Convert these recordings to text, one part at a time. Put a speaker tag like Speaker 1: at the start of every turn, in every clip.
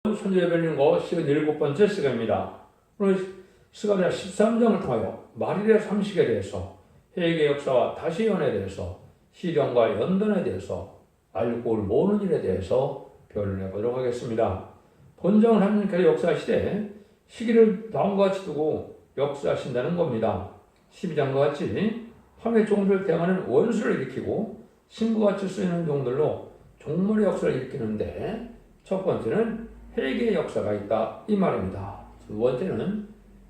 Speaker 1: 천재별린고 17번째 시간입니다. 오늘 시간에 13장을 통하여 말일의 삼식에 대해서, 회개 역사와 다시연에 대해서, 시련과 연단에 대해서, 알고를 모으는 일에 대해서 변론해 보도록 하겠습니다. 본장은 하나님께서 역사하시되 시기를 다음과 같이 두고 역사하신다는 겁니다. 12장과 같이 함의 종들을 대항하는 원수를 일으키고 신구같이 쓰이는 종들로 종말의 역사를 일으키는데, 첫 번째는 회개의 역사가 있다 이 말입니다. 두 번째는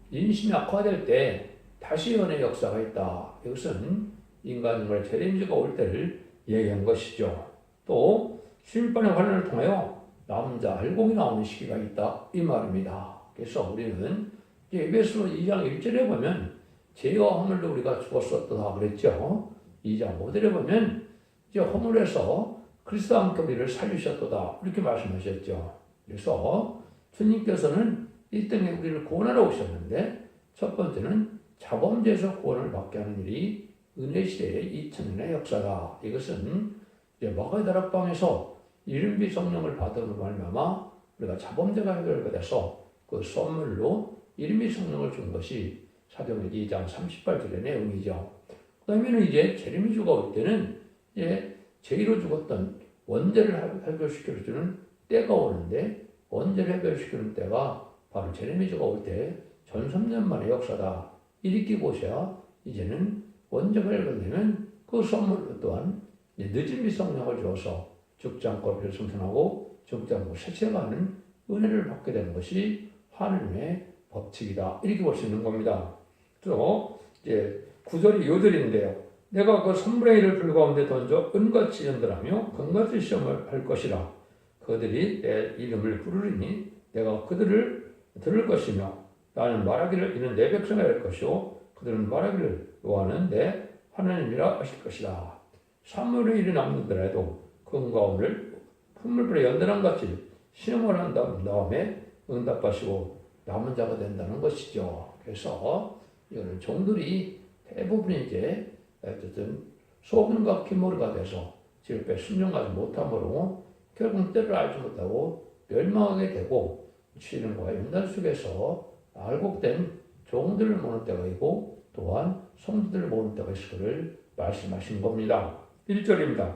Speaker 1: 인심이 악화될 때 다시 연의 역사가 있다. 이것은 인간의 재림주가 올 때를 얘기한 것이죠. 또 심판의 환란을 통하여 남자 알곡이 나오는 시기가 있다 이 말입니다. 그래서 우리는 에베소 2장 1절에 보면 죄와 허물로 우리가 죽었었다 그랬죠. 2장 5절에 보면 이제 허물에서 그리스도와 함께 우리를 살리셨도다 이렇게 말씀하셨죠. 그래서 주님께서는 이 땅에 우리를 구원하러 오셨는데, 첫 번째는 자범죄에서 구원을 받게 하는 일이 은혜 시대의 2000년의 역사다. 이것은 이제 마가다락방에서 이른비 성령을 받은 말미암아 우리가 자범죄가 해결받아서 그 선물로 이른비 성령을 준 것이 사도행전 2장 38절의 내용이죠. 그 다음에는 이제 재림주가 올 때는 이제 죄로 죽었던 원죄를 해결시켜주는 때가 오는데, 원죄를 해결시키는 때가 바로 재림주가 올 때 전삼년 만의 역사다. 이렇게 보셔야 이제는 원죄가 해결되면 그 선물 또한 늦은 미성령을 주어서 죽지 않고 별승천하고 죽지 않고 세체가는 은혜를 받게 되는 것이 하나님의 법칙이다. 이렇게 볼 수 있는 겁니다. 또 이제 9절이 요절인데요. 내가 그 선물의 일을 불가운데 던져 은같이 연단하며 금같이 시험을 할 것이라. 그들이 내 이름을 부르리니 내가 그들을 들을 것이며, 나는 말하기를 이는 내 백성이 할 것이요 그들은 말하기를 여호와는 내 하나님이라 하실 것이다. 사물의 일이 남는더라도 금과 은을 풀물불에 연단한 같이 시험을 한 다음에 응답하시고 남은 자가 된다는 것이죠. 그래서 이거는 종들이 대부분 이제 어쨌든 소금과 기모리가 돼서 질배 순종하지 못함으로 결국 때를 알지 못하고 멸망하게 되고, 시련과 연단 속에서 알곡된 종들을 모는 때가 있고 또한 성도들을 모는 때가 있을 것을 말씀하신 겁니다. 1절입니다.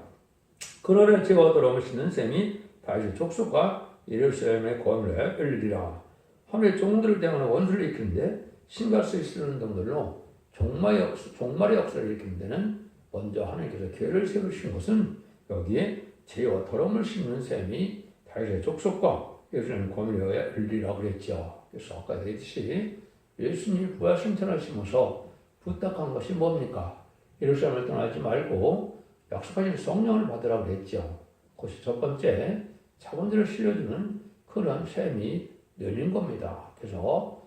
Speaker 1: 그러나 제가 돌아오시는 셈이 다윗의 족속과 예루살렘의 권을 열리리라. 하늘의 종들을 대하는 원수를 일으키는데 신갈수에 쓰는 등들로 종말의 역사를 일으키는 데는 먼저 하나님께서 계획을 세우신 것은 여기에 죄와 더러움을 씹는 셈이 다윗의 족속과 예루살렘 권을 열리라 그랬죠. 그래서 아까 얘기했듯이 예수님이 부활 승천하시면서 부탁한 것이 뭡니까? 예루살렘을 떠나지 말고 약속하신 성령을 받으라고 그랬죠. 그것이 첫 번째 자본들을 실려주는 그런 셈이 열린 겁니다. 그래서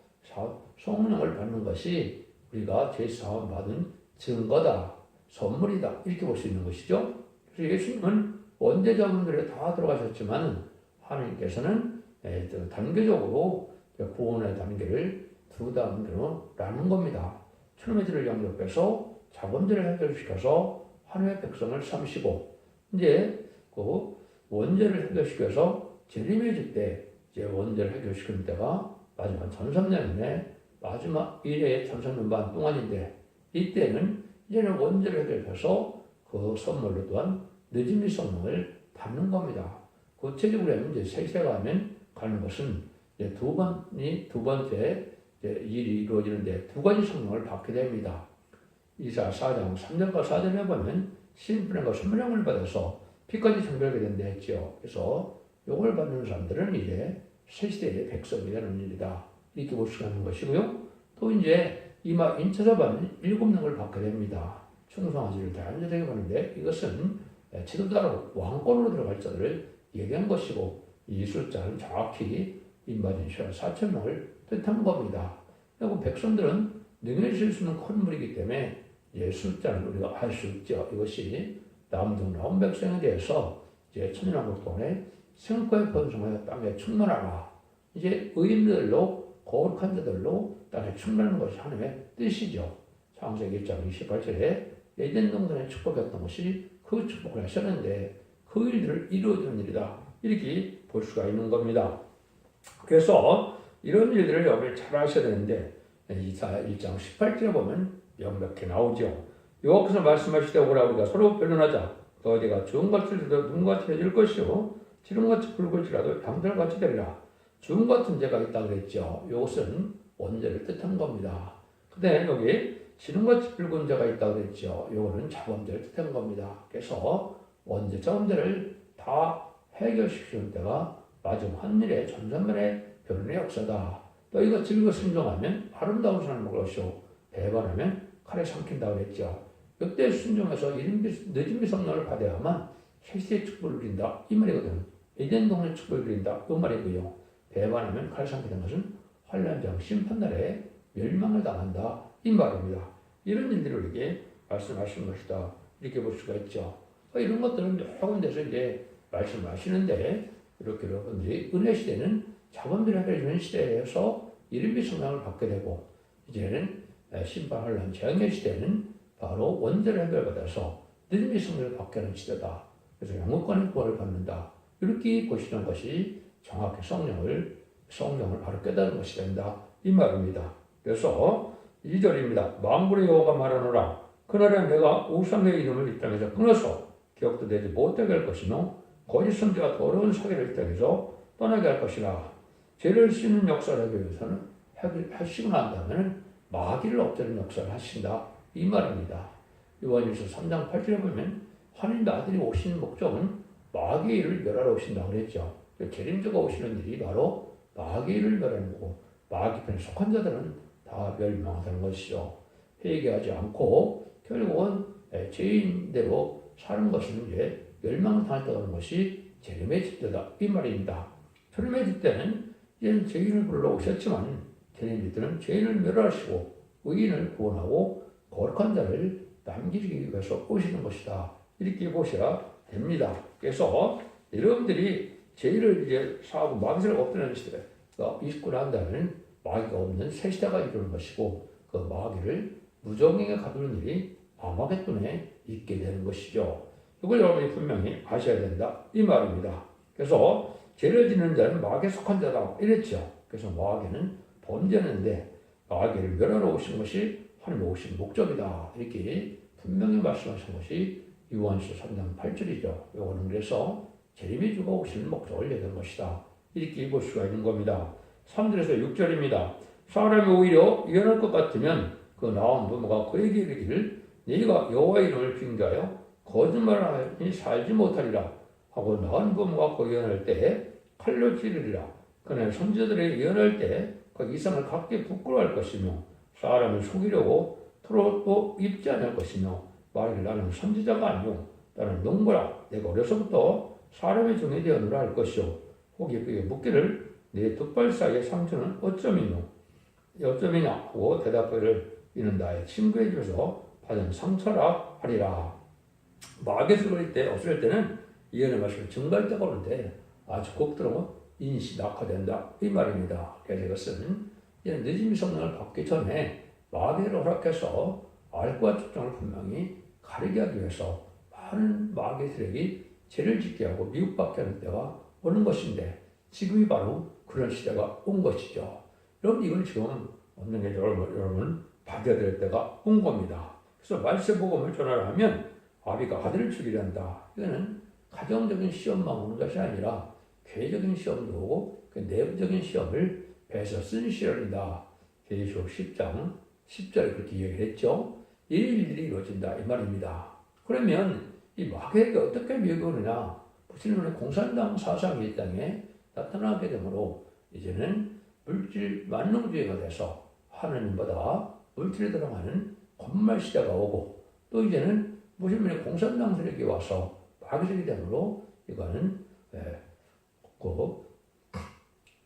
Speaker 1: 성령을 받는 것이 우리가 죄사함 받은 증거다, 선물이다 이렇게 볼 수 있는 것이죠. 그래서 예수님은 원죄자분들에 다 들어가셨지만 하나님께서는 단계적으로 구원의 단계를 두 단계로 나눈 겁니다. 출애굽을 영접해서 자범죄를 해결시켜서 하나님의 백성을 삼으시고, 이제 그 원죄를 해결시켜서 재림해질 때 이제 원죄를 해결시키는 때가 마지막 1300년에 마지막 1회의 1300년 반 동안인데, 이때는 이제는 원죄를 해결해서 그 선물로 또한 늦은 성령을 받는 겁니다. 구체적으로 하면 이제 세세가 하면 가는 것은 이제 두 번째 일이 이루어지는데 두 가지 성령을 받게 됩니다. 이사 4장 3절과 4절에 보면 신분과 선물령을 받아서 피까지 정결하게 된다 했죠. 그래서 이걸 받는 사람들은 이제 새 시대의 백성이 되는 일이다 이렇게 볼 수가 있는 것이고요. 또 이제 이마 인쳐서 받는 7명을 받게 됩니다. 충성하지를 자연스럽게 보는데, 이것은 지도자로 왕권으로 들어갈 자들을 얘기한 것이고, 이 숫자는 정확히 인바진 4,000명을 뜻한 겁니다. 그리고 백성들은 능해질 수 있는 큰 물이기 때문에 숫자는 우리가 알 수 있죠. 이것이 남중 나온 백성에 대해서 이제 천년왕국 동안에 생육과의 번성하여 땅에 충만하라. 이제 의인들로 거룩한 자들로 땅에 충만하는 것이 하나님의 뜻이죠. 창세기 1장 28절에 에덴 동산에 축복했던 것이 그 축복을 하셨는데 그 일들을 이루어주는 일이다. 이렇게 볼 수가 있는 겁니다. 그래서 이런 일들을 여러분이 잘 아셔야 되는데 이사 1장 18절에 보면 명백히 나오죠. 여호와께서 말씀하시되 오라 우리가 서로 변론하자. 너희가 주홍 같이 들도 눈같이 해질 것이요 기름같이 붉을지라도 양털같이 되리라. 주홍 같은 죄가 있다 그랬죠. 이것은 원죄를 뜻한 겁니다. 근데 여기 기름같이 붉은 죄가 있다 그랬죠. 이거는 자범죄를 뜻한 겁니다. 그래서 원죄, 자범죄를 다 해결시키는 때가 마지막 한일의 전산면의 변론의 역사다. 너희가 즐거 순종하면 아름다운 삶을 것이요 배반하면 칼에 삼킨다 그랬죠. 역대 순종해서 늦은 미성년을 받아야만 세세의 축복을 누린다 이 말이거든. 에덴 동의 축복을 누린다 이 말이고요. 배반하면 칼에 삼키는 것은 환란장 심판날에 멸망을 당한다 이 말입니다. 이런 일들을 우리에게 말씀하시는 것이다 이렇게 볼 수가 있죠. 이런 것들은 여러 군데서 이제 말씀하시는데 이렇게 여러분들이 은혜 시대는 자본들이 해결되는 시대에서 이른비 성장을 받게 되고 이제는 심판 환란 재앙의 시대는 바로 원죄를 해결받아서 늦은비 성장을 받게 하는 시대다. 그래서 영국권의 구원을 받는다. 이렇게 보시는 것이 정확히 성령을 바로 깨달은 것이 된다. 이 말입니다. 그래서 2절입니다. 만군의 여호와가 말하노라. 그날에 내가 우상의 이름을 이 땅에서 끊어서 기억도 되지 못하게 할 것이며 거짓 선지가 더러운 사기를 이 땅에서 떠나게 할 것이라. 죄를 씻는 역사를 하기 위해서는 하시고 난 다음에는 마귀를 없애는 역사를 하신다. 이 말입니다. 요한일서 3장 8절에 보면 하나님의 아들이 오시는 목적은 마귀의 일을 멸하러 오신다고 그랬죠. 재림주가 오시는 일이 바로 마귀의 일을 멸하는 거고 마귀 편에 속한 자들은 다 멸망하는 것이죠. 회개하지 않고 결국은 죄인대로 사는 것은 이제 멸망을 당했다는 것이 재림의 집대다. 이 말입니다. 재림의 집대는 이제는 죄인을 불러 오셨지만 재림의 집대는 죄인을 멸하시고 의인을 구원하고 거룩한 자를 남기기 위해서 오시는 것이다. 이렇게 보셔야 됩니다. 그래서 여러분들이 죄를 이제 사하고 마귀를 없애는 시대가 있고 난 다음에는 마귀가 없는 새 시대가 이루는 것이고 그 마귀를 무정행에 가두는 일이 아마겟돈에 있게 되는 것이죠. 이걸 여러분이 분명히 아셔야 된다. 이 말입니다. 그래서 죄를 짓는 자는 마귀에 속한 자다. 이랬죠. 그래서 마귀는 범죄하는데 마귀를 멸하러 오신 것이 하나님 오신 목적이다. 이렇게 분명히 말씀하신 것이 요한일서 3장 8절이죠. 이거는 그래서 재림의 주가 오시는 목적을 얘기한 것이다. 이렇게 볼 수가 있는 겁니다. 3절에서 6절입니다. 사람이 오히려 예언할 것 같으면 그 나온 부모가 그에게 이르기를 네가 여호와의 이름을 빙자하여 거짓말하니 살지 못하리라 하고 나온 부모가 그 예언할 때에 칼로 찌르리라. 그는 선지자들이 예언할 때 그 이상을 갖게 부끄러워할 것이며 사람을 속이려고 토로도 입지 않을 것이며 말을 나는 선지자가 아니오 나는 농부라 내가 어려서부터 사람의 종이 되었노라 할 것이오. 혹이 그에게 묻기를 네 두 발 사이의 상처는 어쩌미냐 하고 대답하기를 이는 나의 친구의 집에서 받은 상처라 하리라. 마귀에서 그럴 때 없을 때는 예언의 말씀을 증거할 때가 오는데 아주 꼭 들어오면 인시 낙화된다 이 말입니다. 그래서 이것은 늦은 미성령을 받기 전에 마귀를 허락해서 알과 측정을 분명히 가리게 하기 위해서 많은 마귀 세력이 죄를 짓게 하고 미혹받게 하는 때가 오는 것인데 지금이 바로 그런 시대가 온 것이죠. 여러분 이걸 지금 없는 게 여러분 받아야 될 때가 온 겁니다. 그래서 말세복음을 전하려면 아비가 아들을 죽이려 한다. 이거는 가정적인 시험만 오는 것이 아니라 괴적인 시험도 오고 그 내부적인 시험을 배서 쓴 시험이다. 계시록 10장 10절에 그렇게 얘기를 했죠. 이 일들이 이루어진다 이 말입니다. 그러면 이 마귀에게 어떻게 미혹하느냐? 무슬림의 공산당 사상이 이 땅에 나타나게 되므로 이제는 물질 만능주의가 돼서 하나님보다 물질에 들어가는 권말 시대가 오고 또 이제는 무슬림의 공산당 세력이 와서 마귀적이 되므로 이거는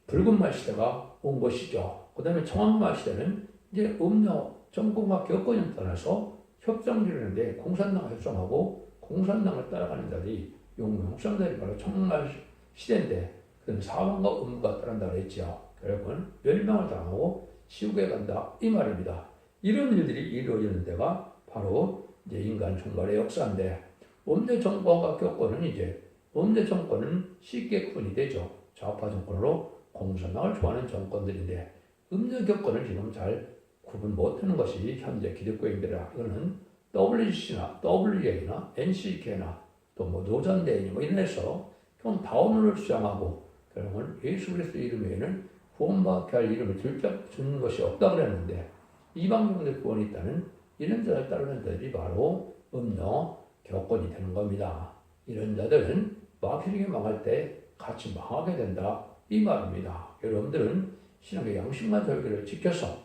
Speaker 1: 붉은 말 시대가 온 것이죠. 그 다음에 청황말 시대는 이제 음료 정권과 교권을 떠나서 협상을 하는데 공산당과 협상하고 공산당을 따라가는 자들이 용병상들이 바로 청황말 시대인데 그는 사망과 음부가 따른다고 했죠. 결국은 멸망을 당하고 지옥에 간다 이 말입니다. 이런 일들이 이루어지는 데가 바로 이제 인간 종말의 역사인데 음료 정권과 교권은 이제 음료 정권은 쉽게 구분이 되죠. 좌파 정권으로 공산당을 좋아하는 정권들인데 음력 여건을 지금 잘 구분 못하는 것이 현재 기득권인들이라. 이거는 WC나 WA나 NCK나 또 뭐 노전대인이 뭐 이래서 그럼 다원을 주장하고 결국은 예수 그리스도 이름 외에는 구원받게 할 이름을 주는 것이 없다 그랬는데 이방인들 구원이 있다는 이런 자를 따르는 자들이 바로 음력 교권이 되는 겁니다. 이런 자들은 마귀에게 망할 때 같이 망하게 된다 이 말입니다. 여러분들은 신앙의 양식만 절개를 지켜서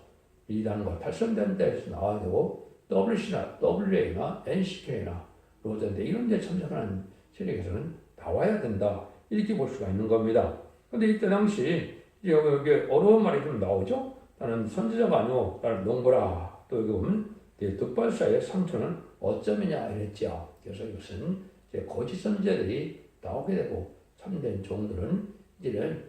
Speaker 1: 이단과 탈선된 데에서 나와야 되고 WC나 WA나 NCK나 로젠대 이런 데 참석하는 세력에서는 나와야 된다 이렇게 볼 수가 있는 겁니다. 근데 이때 당시 여기 어려운 말이 좀 나오죠. 나는 선지자가 아니오 나는 농부라. 또 여기 보면 득발사의 상처는 어쩌면냐 이랬죠. 그래서 이것은 이제 거짓 선지자들이 나오게 되고 참된 종들은 이제는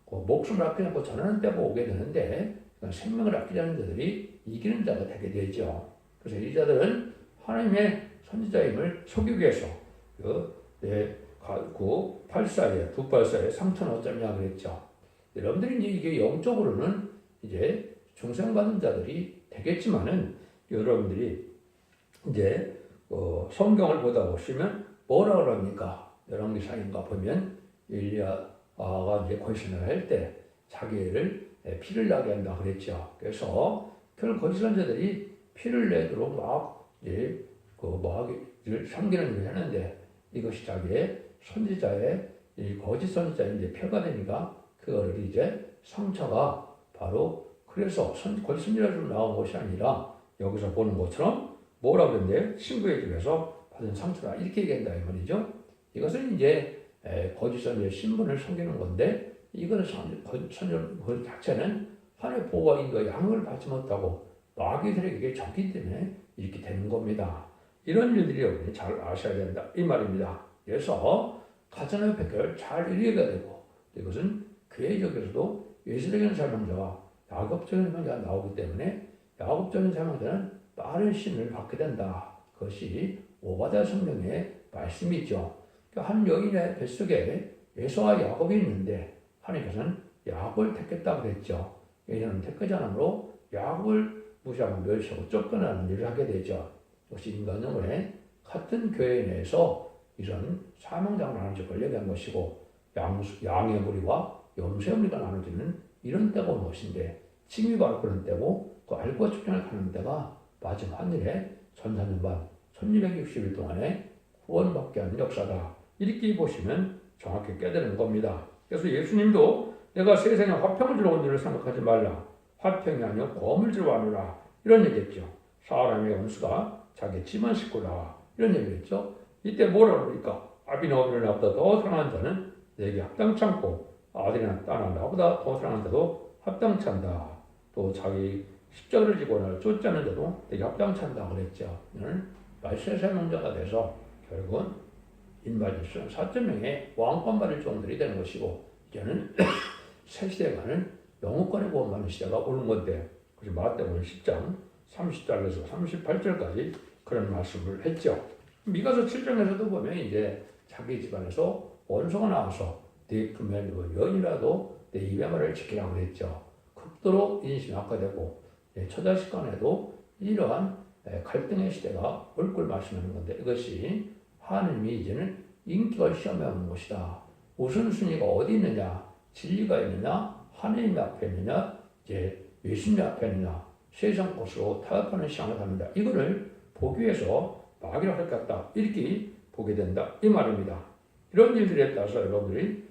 Speaker 1: 목숨을 아끼지 전하는 때가 오게 되는데 생명을 아끼지 않는 자들이 이기는 자가 되게 되죠. 그래서 이 자들은 하나님의 선지자임을 속이기 위해서 발사에 득발사의 상처는 어쩌냐 그랬죠. 여러분들이 이제 이게 영적으로는 이제 중생받은 자들이 되겠지만은 여러분들이 이제 성경을 보다 보시면 뭐라 그럽니까? 열왕기상인가 보면 엘리야가 이제 거짓을 할 때 자기를 피를 나게 한다 그랬죠. 그래서 결국 거짓한 자들이 피를 내도록 막 이제 마귀를 섬기는 일을 하는데 이것이 자기의 선지자의 거짓 선지자의 이제 표가 되니까 그거를 이제 상처가 바로 그래서 거짓 선지자로 나온 것이 아니라 여기서 보는 것처럼 뭐라 그랬는데 친구의 집에서 받은 상처다 이렇게 얘기한다 이 말이죠. 이것은 이제 거짓 선지자의 신분을 섬기는 건데 이거는 선지자 자체는 하나님의 보호와 인도와 양을 받지 못하고 마귀들에게 적기 때문에 이렇게 되는 겁니다. 이런 일들이 여러분이 잘 아셔야 된다 이 말입니다. 그래서 가정의 백혈을 잘 이해가 되고 이것은 교회적에서도 예수적인 사명자와 야곱적인 사명자가 나오기 때문에 야곱적인 사명자는 빠른 신을 받게 된다. 그것이 오바댜 성경의 말씀이죠. 한 여인의 뱃속에 에서와 야곱이 있는데 하나님께서는 야곱을 택했다고 그랬죠. 여인은 택하지 않으므로 야곱을 무시하고 멸시하고 쫓겨나는 일을 하게 되죠. 역시 인간의 같은 교회 내에서 이런 사명장을 나누지 권력한 것이고 양의 무리와 염소의 무리가 나눠지는 이런 때가 온 것인데 지금이 바로 그런 때고 그 알고 쫓겨날 가는 때가 마지막 하늘에 1400년 1260일 동안에 구원받게 하는 역사다. 이렇게 보시면 정확히 깨달은 겁니다. 그래서 예수님도 내가 세상에 화평을 주러 온 줄을 생각하지 말라. 화평이 아니요 검을 주러 왔노라. 이런 얘기했죠. 사람의 원수가 자기 집안 식구라. 이런 얘기했죠. 이때 뭐라고 그러니까 아비나 어미를 나보다 더 사랑하는 자는 내게 합당치 않고 아들이나 딸이나 나보다 더 사랑하는 자도 합당치 않다. 또 자기 십자가를 지고 나를 쫓지 않는 자도 내게 합당치 않다 그랬죠. 이는 말세 사명자가 돼서 결국은 인바디스는 4.0의 왕권 받을 종들이 되는 것이고 이제는 새 시대가는 영어권의 구원받는 시대가 오는 건데 그래서 마태복음 10장 30절에서 38절까지 그런 말씀을 했죠. 미가서 7장에서도 보면 이제 자기 집안에서 원수가 나와서 네 금연 여인이라도 내 입의 말을 지키라고 그랬죠. 극도로 인심이 악화되고 처자식 간에도 이러한 갈등의 시대가 올 걸 말씀하는 건데 이것이 하나님이 이제는 인격을 시험해 오는 것이다. 우선순위가 어디 있느냐? 진리가 있느냐? 하나님 앞에 있느냐? 이제 예수님 앞에 있느냐? 세상 것으로 타협하는 시간을 갖는다. 이거를 보기 위해서 마귀를 헐겠다. 이렇게 보게 된다. 이 말입니다. 이런 일들에 따라서 여러분들이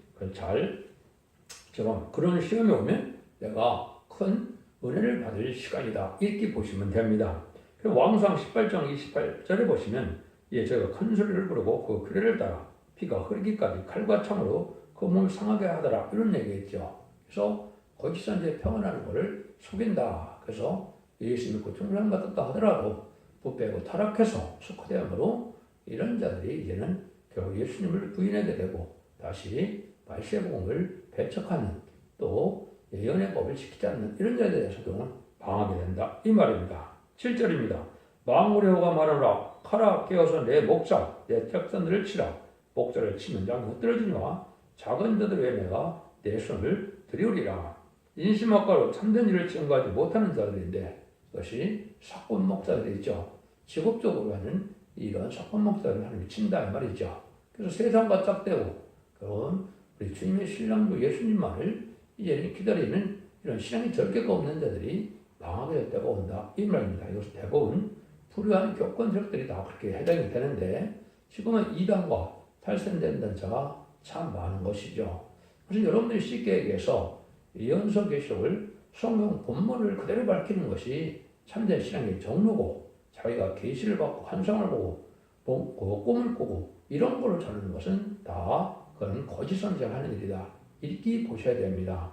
Speaker 1: 그런 시험이 오면 내가 큰 은혜를 받을 시간이다. 이렇게 보시면 됩니다. 왕상 18장 28절에 보시면 저희가 큰 소리를 부르고 그 규례를 따라 피가 흐르기까지 칼과 창으로 그 몸을 상하게 하더라. 이런 얘기했죠. 그래서 거짓 선지자의 평안하는 것을 속인다. 그래서 예수 믿고 충성을 받았다 하더라도 부패하고 타락해서 수컷되므로 이런 자들이 이제는 결국 예수님을 부인하게 되고 다시 말세복음을 배척하는 또 예언의 법을 지키지 않는 이런 자들에 대해서도 방하게 된다. 이 말입니다. 7절입니다. 망울의 호가 말하노라. 칼아 깨어서 내 목자 내 짝선들을 치라. 목자를 치면 양이 흩어지니와 작은 자들 외에 내가 내 손을 들이우리라. 인심학과로 참된 일을 증거하지 못하는 자들인데 그것이 사건 목사들이죠. 직업적으로 하는 이런 사건 목사를 하나님이 친다 이 말이죠. 그래서 세상과 짝대고 그런 우리 주님의 신랑도 예수님만을 이제는 기다리는 이런 신앙이 절개가 없는 자들이 망하게 될 때가 온다 이 말입니다. 이것은 대부분 불우한 교권 세력들이 다 그렇게 해당이 되는데 지금은 이단과 탈선된 자가 참 많은 것이죠. 그래서 여러분들이 쉽게 얘기해서 연서계시록을 성경 본문을 그대로 밝히는 것이 참된 신앙의 정로고 자기가 계시를 받고 환상을 보고 꿈을 꾸고 이런 거를 전하는 것은 다 그건 거짓 선생하는 일이다. 이렇게 보셔야 됩니다.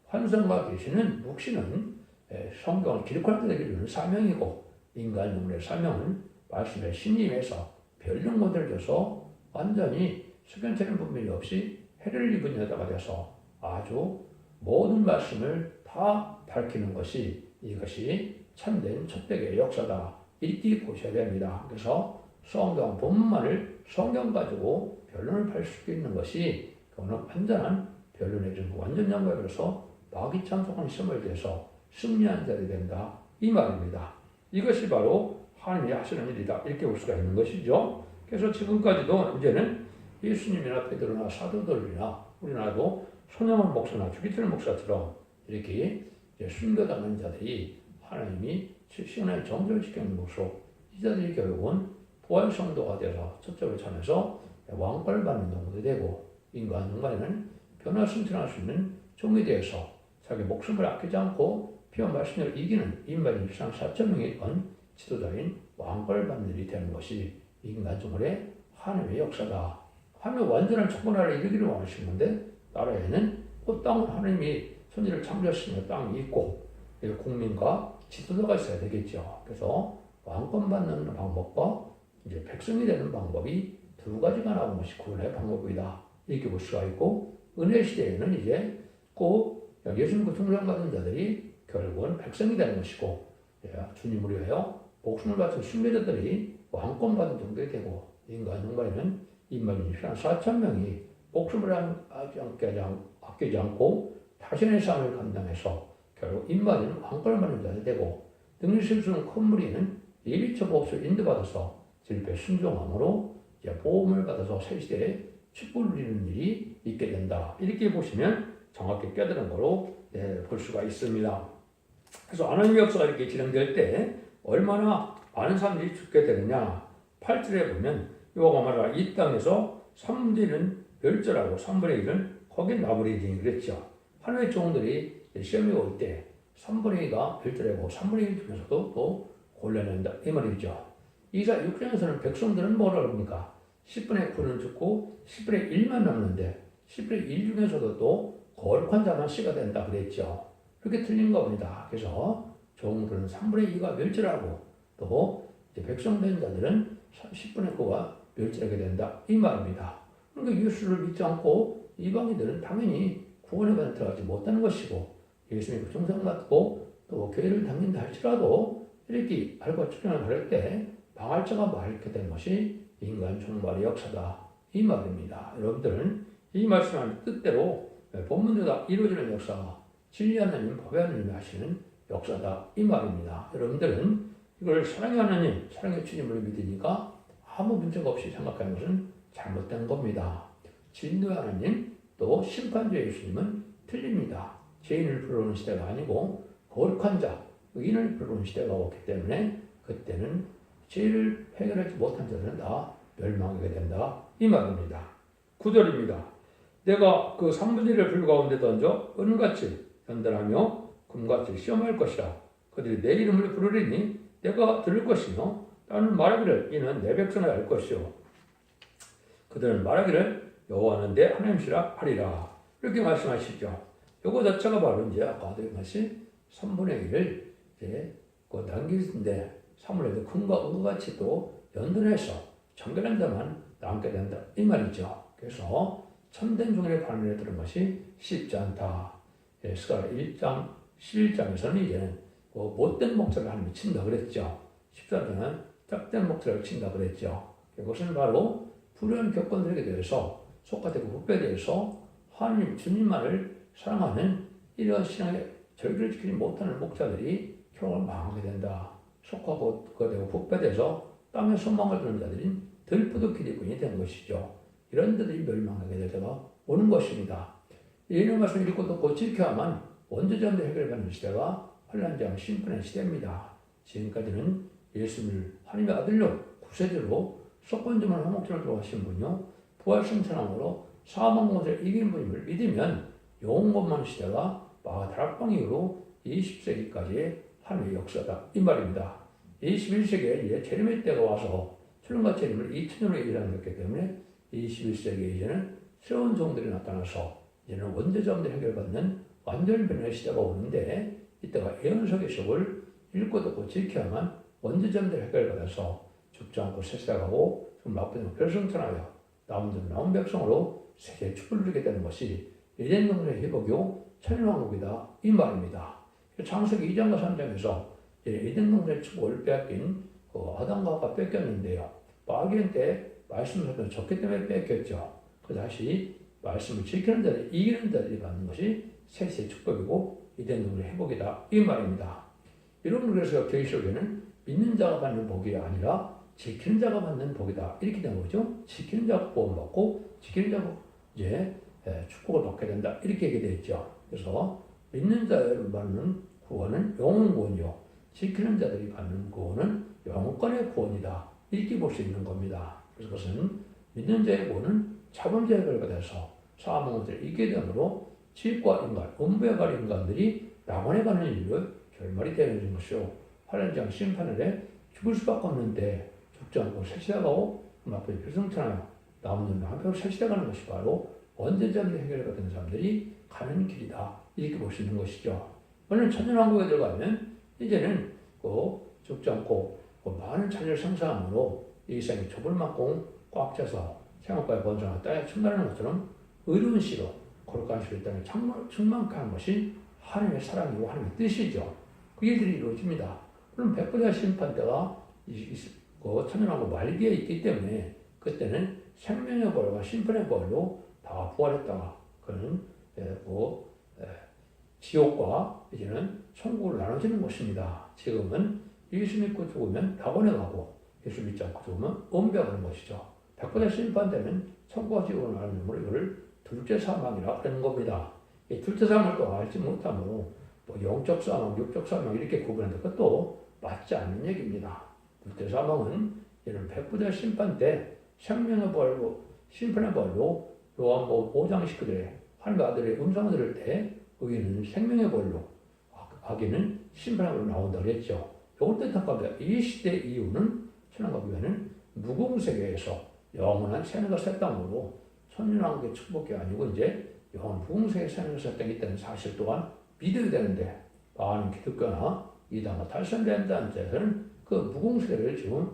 Speaker 1: 환상과 계시는 묵시는 성경을 기록하는 데에게 주는 사명이고 인간 영혼의 사명은 말씀의 신임에서 별력 모델을 줘서 완전히 석연치는 부분이 없이 해를 입은 여자가 돼서 아주 모든 말씀을 다 밝히는 것이 이것이 참된 촛대의 역사다. 이렇게 보셔야 됩니다. 그래서 성경 본문만을 성경 가지고 변론을 할 수 있는 것이 그거는 완전한 변론의 좀 완전 연결해서 마귀 참석한 시험을 대해서 승리한 자들이 된다. 이 말입니다. 이것이 바로 하나님이 하시는 일이다. 이렇게 볼 수가 있는 것이죠. 그래서 지금까지도 이제는 예수님이나 베드로나 사도들이나 우리나라도 손영원 목사나 주기철 목사처럼 이렇게 순교당한 자들이 하나님이 신앙의 정절을 지키는 모습 이 자들이 결국은 부활 성도가 되어서 첫째로 전해서 왕권을 받는 동물이 되고 인간에는 변화 승천할 수 있는 종이 되어서 자기 목숨을 아끼지 않고 피와 말씀을 이기는 인간의 일상 4,000명이 있던 지도자인 왕권을 받는 일이 되는 것이 인간 종물의 하나님의 역사다. 하나님의 완전한 천국나라를 이루기를 원하시는데 나라에는 그 땅은 하나님이 천지를 창조하시며 땅이 있고 국민과 지도자가 있어야 되겠죠. 그래서 왕권 받는 방법과 이제 백성이 되는 방법이 두 가지가 나온 것이 구원의 방법이다. 이렇게 볼 수가 있고 은혜 시대에는 이제 꼭 예수님과 충성받은 자들이 결국은 백성이 되는 것이고 주님을 위하여 목숨을 바친 순례자들이 왕권 받은 정도가 되고 인간 종말에는 인간이 4,000명이 목숨을 아끼지 않고 자신의 삶을 감당해서 결국 인간은 왕권을 받는 자들이 되고 능력 실수는 큰 무리는 예비처가 없어 인도받아서 진리의 순종함으로 보험을 받아서 새 시대에 축복을 누리는 일이 있게 된다. 이렇게 보시면 정확히 깨달은 거로 볼 수가 있습니다. 그래서 하나님의 역사가 이렇게 진행될 때 얼마나 많은 사람들이 죽게 되느냐. 8절에 보면 여호와가 말하라 이 땅에서 3분의 1은 멸절하고 3분의 1은 거기 나무리니 그랬죠. 하나님의 종들이 시험이 올 때 3분의 2가 멸절하고 3분의 1 중에서도 또 골라낸다 이 말이죠. 이사 6장에서는 백성들은 뭐라 그럽니까? 10분의 9는 죽고 10분의 1만 남는데 10분의 1 중에서도 또 거룩한 자만 씨가 된다 그랬죠. 그렇게 틀린 겁니다. 그래서 종들은 3분의 2가 멸절하고 또 이제 백성된 자들은 10분의 9가 멸절하게 된다 이 말입니다. 그러니까 예수를 믿지 않고 이방인들은 당연히 구원에 들어가지 못하는 것이고 예수님을 충성받고 또 교회를 다닌다 할지라도 이렇게 알고 출현을 할 때 망할 자가 많게 되는 것이 인간 종말의 역사다 이 말입니다. 여러분들은 이 말씀하는 뜻대로 본문대로 이루어지는 역사가 진리 하나님, 법의 하나님이 하시는 역사다 이 말입니다. 여러분들은 이걸 사랑의 하나님, 사랑의 주님을 믿으니까 아무 문제가 없이 생각하는 것은 잘못된 겁니다. 진노의 하나님, 또 심판주의 예수님은 틀립니다. 죄인을 부르는 시대가 아니고 거룩한 자, 의인을 부르는 시대가 왔기 때문에 그때는 죄를 해결하지 못한 자들은 다 멸망하게 된다 이 말입니다. 9절입니다. 내가 그 3분의 1을 불 가운데 던져 은같이 연단하며 금같이 시험할 것이라. 그들이 내 이름을 부르리니 내가 들을 것이며 나는 말하기를 이는 내 백성을 알 것이요 그들은 말하기를 여호와는 내 하나님이시라 하리라. 이렇게 말씀하시죠. 요거 자체가 바로 이제 아까도 말씀 3분의 1을 이제 남기는데 3분의 1을 금과 은같이 또 연단해서 정결한 자만 남게 된다 이 말이죠. 그래서 참된 종의 반면에 들은 것이 쉽지 않다. 스가랴 1장 11장에서는 이제는 못된 목자를 하나님이 친다 그랬죠. 14장은 짝된 목자를 친다 그랬죠. 그것은 바로 불의한 교권들에게 대해서 속가되고 후패에 대해서 하나님 주님만을 사랑하는 이러한 신앙의 절기를 지키지 못하는 목자들이 결국은 망하게 된다. 속하고 되고 북배돼서 땅에 소망을 두는 자들인 들푸드 기득권이 된 것이죠. 이런 자들이 멸망하게 될 때가 오는 것입니다. 이런 말씀을 읽고 또 지켜야만 원죄자들의 해결받는 시대가 환란장 심판의 시대입니다. 지금까지는 예수를 하나님의 아들로 구세주로 속건점을 화목제를 들어가신 분이요 부활승천함으로 사망 못을 이기는 분임을 믿으면 영원권만 시대가 다락방 이후로 20세기까지의 하나님의 역사다 이 말입니다. 21세기에 이제 재림의 때가 와서 출현과 재림을 2000년으로 일어났기 때문에 21세기에 이제는 새로운 종들이 나타나서 이제는 원죄자들이 해결받는 완전 변화의 시대가 오는데 이때가 예언서 계시록을 읽고 듣고 지켜야만 원죄자들이 해결받아서 죽지 않고 새싹하고 나쁜 별성천하여 남은 백성으로 세계의 축복을 누리게 되는 것이 에덴 동산의 회복이요 천일왕국이다 이 말입니다. 창세기 2장과 3장에서 에덴 동산의 축복을 빼앗긴 아담과 하와가 뺏겼는데요. 마귀한 때 말씀을 적기 때문에 뺏겼죠. 그 다시 말씀을 지키는 자들, 이기는 자들이 받는 것이 세세의 축복이고 에덴 동산의 회복이다 이 말입니다. 여러분 그래서 계시록에는 믿는 자가 받는 복이 아니라 지키는 자가 받는 복이다 이렇게 된 거죠. 지키는 자가 구원받고 지키는 자가 이제 축복을 받게 된다 이렇게 얘기되어 있죠. 그래서 믿는 자를 받는 구원은 영원 구원이요 지키는 자들이 받는 구원은 영원권의 구원이다 이렇게 볼 수 있는 겁니다. 그래서 그것은 믿는 자의 구원은 자본자의 결과돼서 사망을 이기게 되므로 지식과 인간, 음부에 갈 인간들이 낙원에 가는 일로 결말이 되는 것이요 환란장 심판을 죽을 수밖에 없는데 죽지 않고 새시다가고 앞에 필승천하여 남은 놈이 한평 새시다가는 것이 바로 원죄자들이 해결받은 사람들이 가는 길이다 이렇게 볼 수 있는 것이죠. 오늘 천년왕국에 들어가면 이제는 죽지 않고 많은 자녀를 생산함으로 이 세상이 좁을 만큼 꽉 차서 생업과의 번성한 땅에 충만하는 것처럼 의로운 씨로 거룩한 씨로 땅에 충만케 하는 것이 하나님의 사랑이고 하나님의 뜻이죠. 그 일들이 이루어집니다. 그럼 백보자 심판 때가 천년왕국 말기에 있기 때문에 그때는 생명의 벌과 심판의 벌로 다 부활했다가 그는 지옥과 이제는 천국으로 나눠지는 것입니다. 지금은 예수 믿고 죽으면 낙원에 가고 예수 믿지 않고 죽으면 음부에 가는 것이죠. 백보자 심판 때는 천국과 지옥으로 나누므로 이걸 둘째 사망이라 하는 겁니다. 이 둘째 사망을 또 알지 못하므로 영적 사망, 육적 사망 이렇게 구분하는데 그것도 맞지 않는 얘기입니다. 둘째 사망은 이런 백보자 심판 때 생명의 벌로 심판의 벌로 요한복음 5장 19절에 하나님의 아들의 음성을 들을 때 의인은 생명의 벌로 악인은 심판의 벌로 나온다고 했죠. 이걸 뜻합니다. 이 시대 이후는 천황과 교회는 무궁세계에서 영원한 생애가 새 땅으로 천년왕국의 축복이 아니고 이제 영원 무궁세계 생애가 새 땅이 있다는 사실 또한 믿어야 되는데 많은 기독교나 이단과 탈선된다는 데서는 그 무궁세를 지금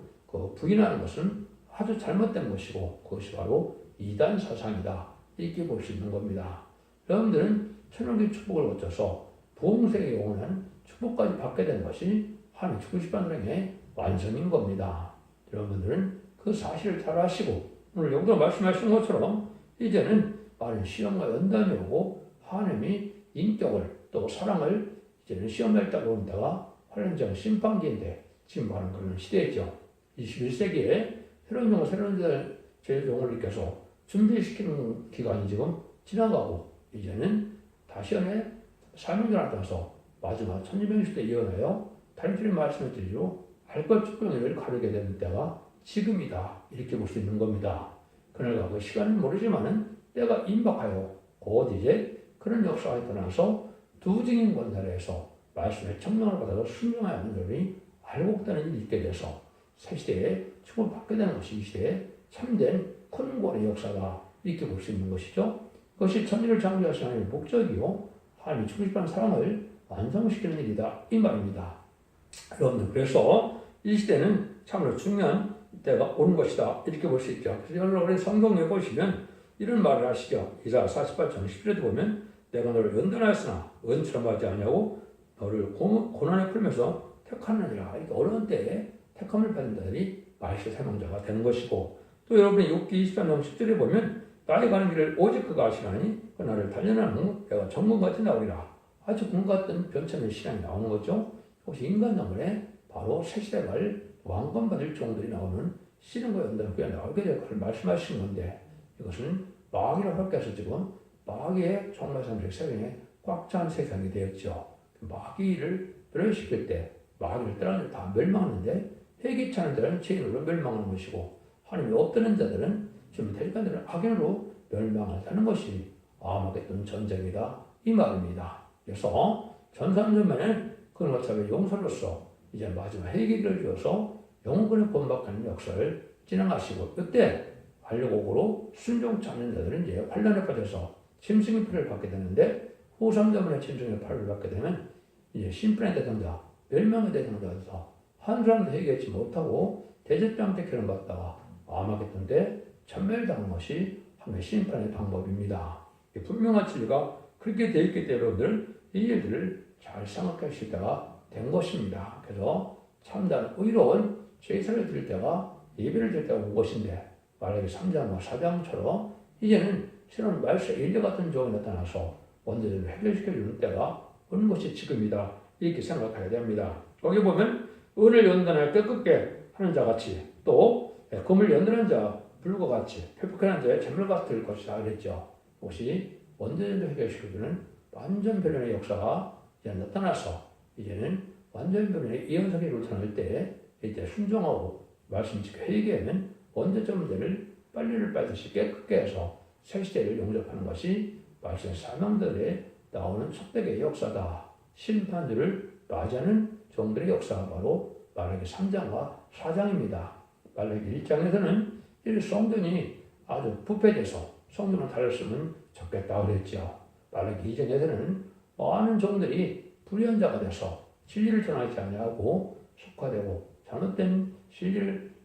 Speaker 1: 부인하는 것은 아주 잘못된 것이고 그것이 바로 이단 사상이다 이렇게 볼 수 있는 겁니다. 여러분들은 천년의 축복을 거쳐서 부흥세의 영원한 축복까지 받게 된 것이 하나님 축복심판령의 완성인 겁니다. 여러분들은 그 사실을 잘 아시고 오늘 여기서 말씀하신 것처럼 이제는 많은 시험과 연단이 오고 하나님이 인격을 또 사랑을 이제는 시험할 때가 온 때가 환란장 심판기인데 지금 바로 그런 시대죠. 21세기에 새로운 영혼, 새로운 제종을 일으켜서 준비시키는 기간이 지금 지나가고 이제는 다시연의 사명자를 나타나서 마지막 1260대 예언하여 다림줄의 말씀을 드리고 알것 축복을 가르게 되는 때가 지금이다 이렇게 볼 수 있는 겁니다. 그날과 그 시간은 모르지만은 때가 임박하여 곧 이제 그런 역사가 일어나서 두 증인 권사에서 말씀의 청명을 받아서 순종하여 하는 자들이 알고 있다는 일이 있게 돼서 새 시대에 축복을 받게 되는 것이 이 시대에 참된 큰 구원의 역사다 이렇게 볼 수 있는 것이죠. 그것이 천지를 창조하신 하나님의 목적이요 하나님이 축복하는 사랑을 완성시키는 일이다 이 말입니다. 여러분들 그래서 이 시대는 참으로 중요한 때가 오는 것이다 이렇게 볼 수 있죠. 그래서 여러분이 성경에 보시면 이런 말을 하시죠. 이사야 48장 10절에도 보면 내가 너를 연단하였으나 은처럼 하지 아니하고 너를 고난에 풀면서 택하느니라. 이렇게 어려운 때에 택함을 받는 자들이 말씀의 사명자가 되는 것이고 또 여러분이 욥기 23장 10절에 보면 나의 가는 길을 오직 그가 아시나니 그날을 단련한 후 내가 전문같이 나오리라. 아주 군같은 변천의 신앙이 나오는 거죠. 혹시 인간 영혼에 바로 새 시대 말 왕권받을 종들이 나오는 신앙과 연단을 그냥 나오게 될 것을 말씀하시는 건데 이것은 마귀를 헐께서 지금 마귀의 종말상식 세상에 꽉 찬 세상이 되었죠. 마귀를 멸시킬 때 마귀를 떠나는 자들 다 멸망하는데 회개치 않은 자들은 죄인으로 멸망하는 것이고 하나님이 없다는 자들은 지금 대적한 자들은 악인으로 멸망하자는 것이 아마겟돈 전쟁이다 이 말입니다. 그래서 전산전면은 그런 것처럼 용서로서 이제 마지막 회개를 주어서 영혼을 본받는 역사를 진행하시고 이때 완료곡으로 순종치 않는 자들은 이제 환란에 빠져서 짐승의 피를 받게 되는데 후삼자문의 짐승의 피를 받게 되면 이제 심판의 대상자, 멸망의 대상자에서 한 사람도 회개하지 못하고 대제병 때 기름 받다가 아마겟돈 때 전멸당한 것이 하나의 심판의 방법입니다. 분명한 진리가 그렇게 되어 있기 때문에 여러분들 이 일들을 잘 생각하실 때가 된 것입니다. 그래서 참된 의로운 제사를 드릴 때가 예배를 드릴 때가 온 것인데 말라기 3장과 4장처럼 이제는 새로운 말세 인류 같은 종이 나타나서 원죄를 해결시켜주는 때가 오는 것이 지금이다. 이렇게 생각해야 됩니다. 거기 보면 은을 연단할 깨끗게 하는 자같이 또 금을 연단한 자 불과 같이 회복하는 자의 재물 같을 것이다 그랬죠. 혹시 원죄를 해결시켜주는 완전 변론의 역사가 이제 나타나서 이제는 완전 변론의 이현석이 나타날 때 이제 순종하고 말씀 지켜 회개하면 원죄적 문제를 빨리를 빠듯이 깨끗게 해서 새 시대를 용접하는 것이 말씀 사명들에 나오는 속되의 역사다. 심판들을 맞이하는 종들의 역사가 바로 말라기 3장과 4장입니다. 말라기 1장에서는 이 성전이 아주 부패돼서 성전을 달렸으면 좋겠다 그랬죠. 말라기 2장에서는 많은 종들이 불의한 자가 돼서 진리를 전하지 아니하고 속화되고 잘못된 진리를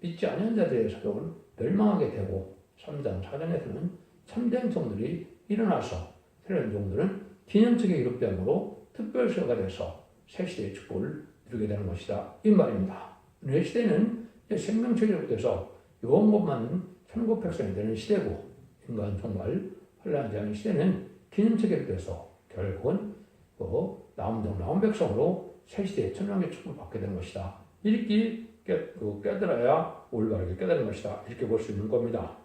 Speaker 1: 믿지 않는 자들의 사적은 멸망하게 되고 3장 4장에서는 참된 종들이 일어나서 새로운 종들은 기념적인 이룩됨으로 특별시가 돼서 새 시대의 축복을 누리게 되는 것이다 이 말입니다. 이 시대는 생명체계로부터 영원만 천국 백성이 되는 시대고 인간 정말 혼란장의 시대는 기념체계로 돼서 결국은 남은 백성으로 새 시대의 천명의 축복을 받게 되는 것이다. 이렇게 깨달아야 올바르게 깨달은 것이다. 이렇게 볼 수 있는 겁니다.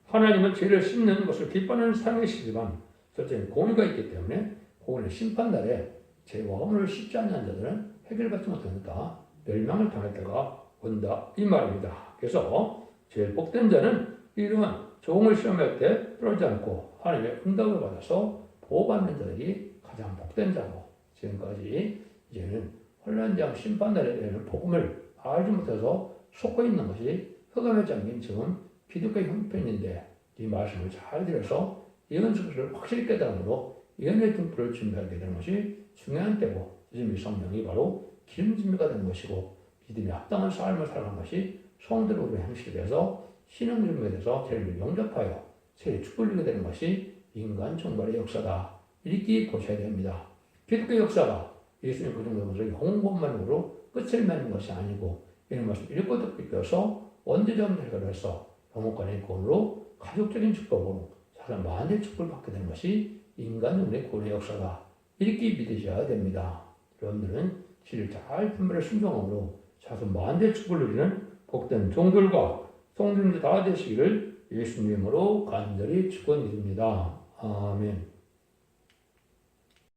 Speaker 1: 하나님은 죄를 씻는 것을 기뻐하는 사랑이시지만 첫째는 공의가 있기 때문에 공의의 심판날에 죄와 허물을 씻지 않는 자들은 해결받지 못하니까 멸망을 당할 때가 온다 이 말입니다. 그래서 제일 복된 자는 이러한 종을 시험할 때 떨어지지 않고 하나님의 응답을 받아서 보호받는 자들이 가장 복된 자고 지금까지 이제는 혼란장 심판날에 대한 복음을 알지 못해서 속고 있는 것이 흑암에 잠긴 지금 기독교의 형편인데 이 말씀을 잘 들어서 예언서를 확실히 깨달음으로 예언의 등불을 준비하게 되는 것이 중요한 때고 지금 이 성령이 바로 기름 준비가 되는 것이고 믿음에 합당한 삶을 살아가는 것이 성도로 행실이 돼서 신앙 준비에 대해서 죄를 용접하여 죄의 축복을 누리게 되는 것이 인간 정발의 역사다. 이렇게 보셔야 됩니다. 기독교 역사가 예수님 그 정도면서 홍보만으로 끝을 맺는 것이 아니고 이런 말씀 읽고 듣고 있어서 언제적 해결해서 영혼간의 구원으로 가족적인 축복으로 사람 만의 축복을 받게 되는 것이 인간 영혼의 구원의 역사다. 이렇게 믿으셔야 됩니다. 여러분들은 진리를 잘 분별해 순종함으로 자손 만대 축복을 누리는 복된 종들과 성도님들 다 되시기를 예수님으로 간절히 축원드립니다. 아멘.